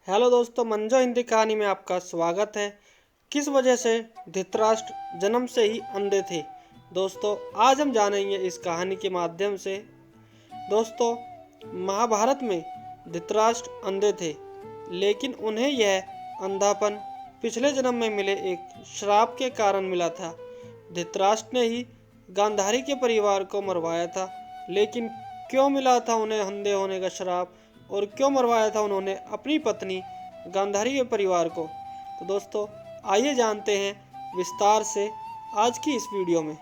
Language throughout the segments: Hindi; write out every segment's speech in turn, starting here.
हेलो दोस्तों, मंजो हिंदी कहानी में आपका स्वागत है। किस वजह से धृतराष्ट्र जन्म से ही अंधे थे। दोस्तों, आज हम जानेंगे इस कहानी के माध्यम से। दोस्तों, महाभारत में धृतराष्ट्र अंधे थे, लेकिन उन्हें यह अंधापन पिछले जन्म में मिले एक श्राप के कारण मिला था। धृतराष्ट्र ने ही गांधारी के परिवार को मरवाया था, लेकिन क्यों मिला था उन्हें अंधे होने का श्राप और क्यों मरवाया था उन्होंने अपनी पत्नी गांधारी के परिवार को। तो दोस्तों, आइए जानते हैं विस्तार से आज की इस वीडियो में।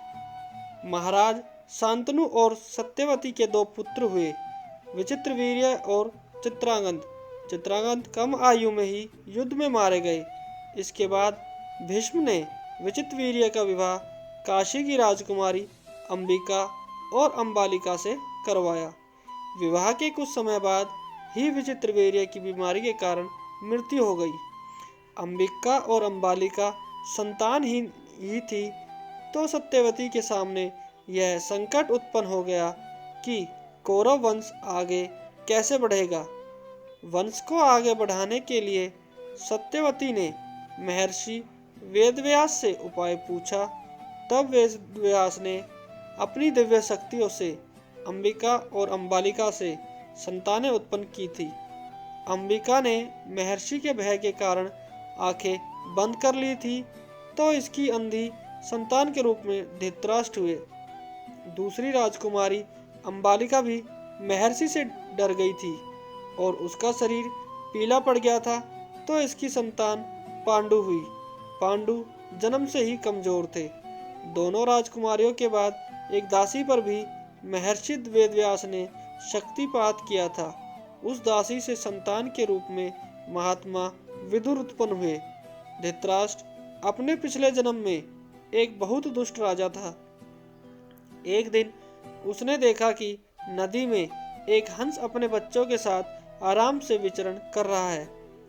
महाराज शांतनु और सत्यवती के दो पुत्र हुए, विचित्रवीर्य और चित्रांगद। चित्रांगद कम आयु में ही युद्ध में मारे गए। इसके बाद भीष्म ने विचित्रवीर्य का विवाह काशी की राजकुमारी अंबिका और अंबालिका से करवाया। विवाह के कुछ समय बाद ही विचित्रवीर्य की बीमारी के कारण मृत्यु हो गई। अंबिका और अंबालिका संतानहीन ही थी, तो सत्यवती के सामने यह संकट उत्पन्न हो गया कि कौरव वंश आगे कैसे बढ़ेगा। वंश को आगे बढ़ाने के लिए सत्यवती ने महर्षि वेदव्यास से उपाय पूछा। तब वेदव्यास ने अपनी दिव्य शक्तियों से अंबिका और अंबालिका से संतानें उत्पन्न की थी। अंबिका ने महर्षि के भय के कारण आंखें बंद कर ली थी, तो इसकी अंधी संतान के रूप में धृतराष्ट्र हुए। दूसरी राजकुमारी अंबालिका भी महर्षि से डर गई थी और उसका शरीर पीला पड़ गया था, तो इसकी संतान पांडु हुई। पांडु जन्म से ही कमजोर थे। दोनों राजकुमारियों के बाद एक दासी पर भी महर्षि वेदव्यास ने शक्तिपात किया था। उस दासी से संतान के रूप में महात्मा विदुर उत्पन्न हुए। धृतराष्ट्र अपने पिछले जन्म में एक बहुत दुष्ट राजा था। एक दिन उसने देखा कि नदी में एक हंस अपने बच्चों के साथ आराम से विचरण कर रहा है।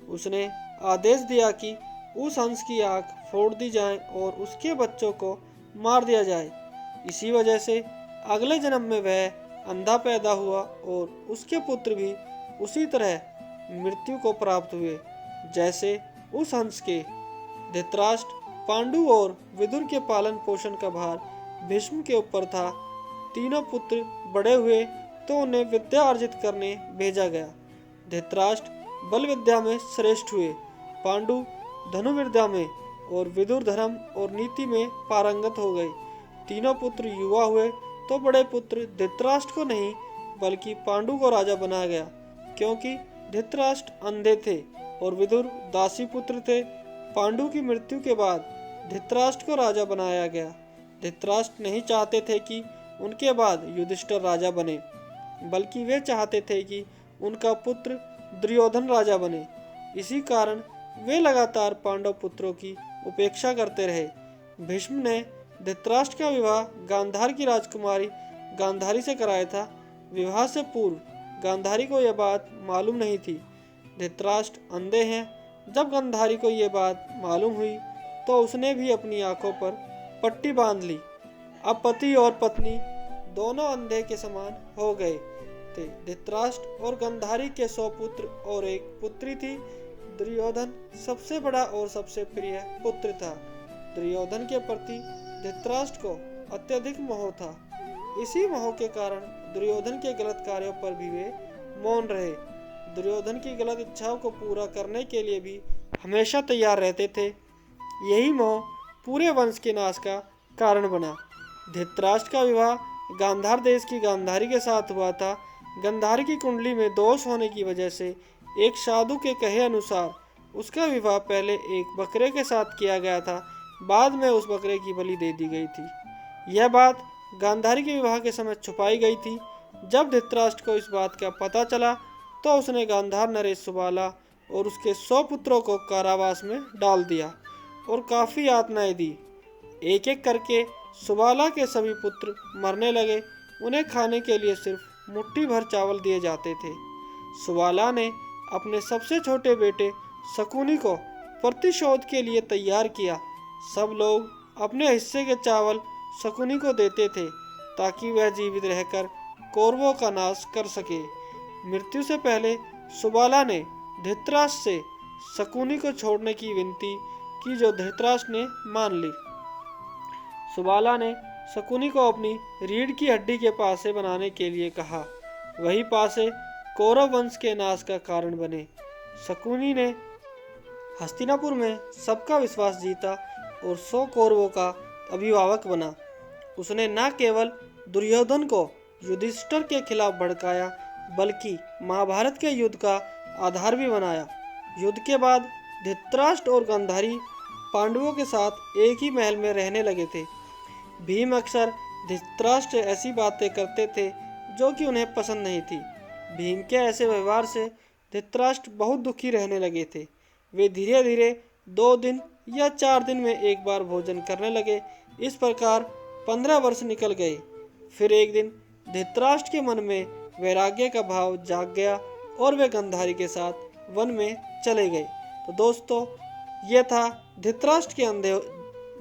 उसने आदेश दिया कि उस हंस की आंख फोड़ दी जाए और उसके बच्चों को मार दिया जाए। इसी वजह से अगले जन्म में वह अंधा पैदा हुआ और उसके पुत्र भी उसी तरह मृत्यु को प्राप्त हुए जैसे उस हंस के। धृतराष्ट्र, पांडु और विदुर के पालन पोषण का भार भीष्म के ऊपर था। तीनों पुत्र बड़े हुए तो उन्हें विद्या अर्जित करने भेजा गया। धृतराष्ट्र बल विद्या में श्रेष्ठ हुए, पांडु धनुर्विद्या में और विदुर धर्म और नीति में पारंगत हो गए। तीनों पुत्र युवा हुए तो बड़े पुत्र धृतराष्ट्र को नहीं बल्कि पांडु को राजा बनाया गया, क्योंकि धृतराष्ट्र अंधे थे और विदुर दासी पुत्र थे। पांडु की मृत्यु के बाद धृतराष्ट्र को राजा बनाया गया। धृतराष्ट्र नहीं चाहते थे कि उनके बाद युधिष्ठिर राजा बने, बल्कि वे चाहते थे कि उनका पुत्र दुर्योधन राजा बने। इसी कारण वे लगातार पांडव पुत्रों की उपेक्षा करते रहे। भीष्म ने धृतराष्ट्र का विवाह गांधार की राजकुमारी गांधारी से कराया था। विवाह से पूर्व गांधारी को यह बात मालूम नहीं थी। धृतराष्ट्र अंधे हैं। जब गांधारी को यह बात मालूम हुई तो उसने भी अपनी आंखों पर पट्टी बांध ली। अब पति और पत्नी दोनों अंधे के समान हो गए थे। धृतराष्ट्र और गांधारी के 100 पुत्र और एक पुत्री थी। दुर्योधन सबसे बड़ा और सबसे प्रिय पुत्र था। दुर्योधन के प्रति धृतराष्ट्र को अत्यधिक मोह था। इसी मोह के कारण दुर्योधन के गलत कार्यों पर भी वे मौन रहे। दुर्योधन की गलत इच्छाओं को पूरा करने के लिए भी हमेशा तैयार रहते थे। यही मोह पूरे वंश के नाश का कारण बना। धृतराष्ट्र का विवाह गांधार देश की गांधारी के साथ हुआ था। गांधारी की कुंडली में दोष होने की वजह से एक साधु के कहे अनुसार उसका विवाह पहले एक बकरे के साथ किया गया था, बाद में उस बकरे की बलि दे दी गई थी। यह बात गांधारी के विवाह के समय छुपाई गई थी। जब धृतराष्ट्र को इस बात का पता चला तो उसने गांधार नरेश सुबाला और उसके 100 पुत्रों को कारावास में डाल दिया और काफ़ी यातनाएं दी। एक एक करके सुबाला के सभी पुत्र मरने लगे। उन्हें खाने के लिए सिर्फ मुट्ठी भर चावल दिए जाते थे। सुबाला ने अपने सबसे छोटे बेटे शकुनी को प्रतिशोध के लिए तैयार किया। सब लोग अपने हिस्से के चावल शकुनी को देते थे ताकि वह जीवित रहकर कौरवों का नाश कर सके। मृत्यु से पहले सुबाला ने धृतराष्ट्र से शकुनी को छोड़ने की विनती की, जो धृतराष्ट्र ने मान ली। सुबाला ने शकुनी को अपनी रीढ़ की हड्डी के पासे बनाने के लिए कहा। वही पासे कौरव वंश के नाश का कारण बने। शकुनी ने हस्तिनापुर में सबका विश्वास जीता और 100 कौरवों का अभिभावक बना। उसने न केवल दुर्योधन को युधिष्ठिर के खिलाफ भड़काया, बल्कि महाभारत के युद्ध का आधार भी बनाया। युद्ध के बाद धृतराष्ट्र और गांधारी पांडवों के साथ एक ही महल में रहने लगे थे। भीम अक्सर धृतराष्ट्र से ऐसी बातें करते थे जो कि उन्हें पसंद नहीं थी। भीम के ऐसे व्यवहार से धृतराष्ट्र बहुत दुखी रहने लगे थे। वे धीरे धीरे 2 दिन या 4 दिन में एक बार भोजन करने लगे। इस प्रकार 15 वर्ष निकल गए। फिर एक दिन धृतराष्ट्र के मन में वैराग्य का भाव जाग गया और वे गांधारी के साथ वन में चले गए। तो दोस्तों, यह था धृतराष्ट्र के अंधे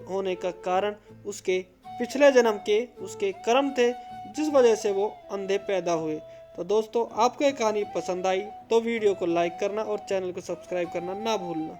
होने का कारण उसके पिछले जन्म के उसके कर्म थे, जिस वजह से वो अंधे पैदा हुए। तो दोस्तों, आपको ये कहानी पसंद आई तो वीडियो को लाइक करना और चैनल को सब्सक्राइब करना ना भूलना।